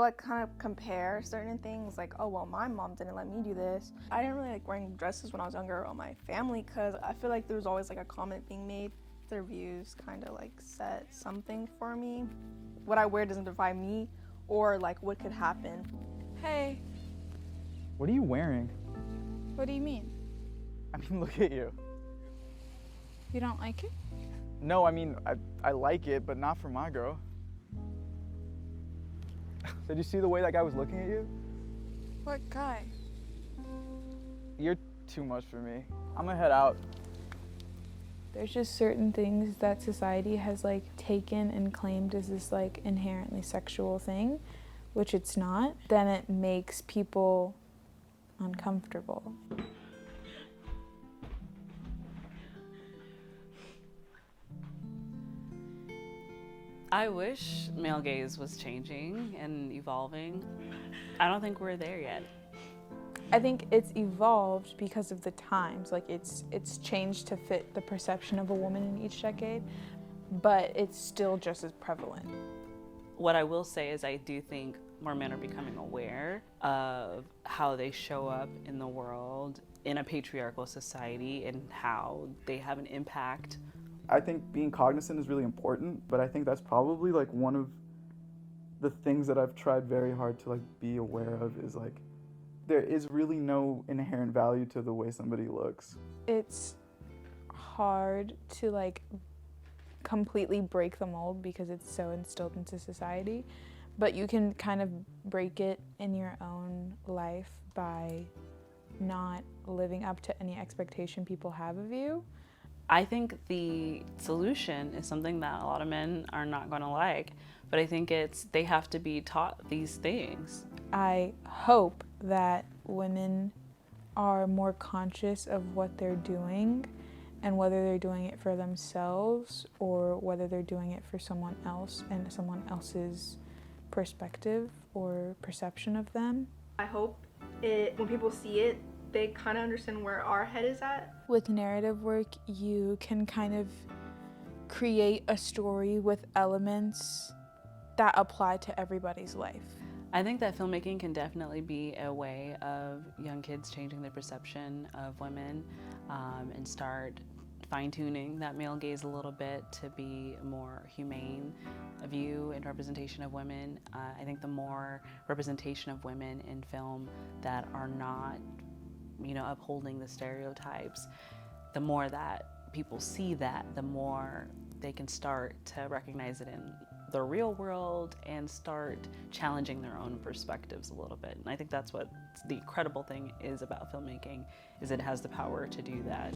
like kind of compare certain things, like, oh well, my mom didn't let me do this. I didn't really like wearing dresses when I was younger on my family because I feel like there was always like a comment being made. Their views kind of like set something for me. What I wear doesn't define me or like what could happen. Hey, What are you wearing? what do you mean? I mean, look at you. You don't like it? No, I mean, I like it, but not for my girl. Did you see the way that guy was looking at you? What guy? You're too much for me. I'm gonna head out. There's just certain things that society has like taken and claimed as this like inherently sexual thing, which it's not. Then it makes people uncomfortable. I wish male gaze was changing and evolving. I don't think we're there yet. I think it's evolved because of the times. Like it's changed to fit the perception of a woman in each decade, but it's still just as prevalent. What I will say is I do think more men are becoming aware of how they show up in the world in a patriarchal society and how they have an impact. I think being cognizant is really important, but I think that's probably like one of the things that I've tried very hard to like be aware of is like there is really no inherent value to the way somebody looks. It's hard to like completely break the mold because it's so instilled into society, but you can kind of break it in your own life by not living up to any expectation people have of you. I think the solution is something that a lot of men are not going to like, but I think they have to be taught these things. I hope that women are more conscious of what they're doing and whether they're doing it for themselves or whether they're doing it for someone else and someone else's perspective or perception of them. I hope when people see it, they kind of understand where our head is at. With narrative work, you can kind of create a story with elements that apply to everybody's life. I think that filmmaking can definitely be a way of young kids changing their perception of women and start fine-tuning that male gaze a little bit to be a more humane view and representation of women. I think the more representation of women in film that are not, upholding the stereotypes, the more that people see that, the more they can start to recognize it in the real world and start challenging their own perspectives a little bit. And I think that's what the incredible thing is about filmmaking, is it has the power to do that.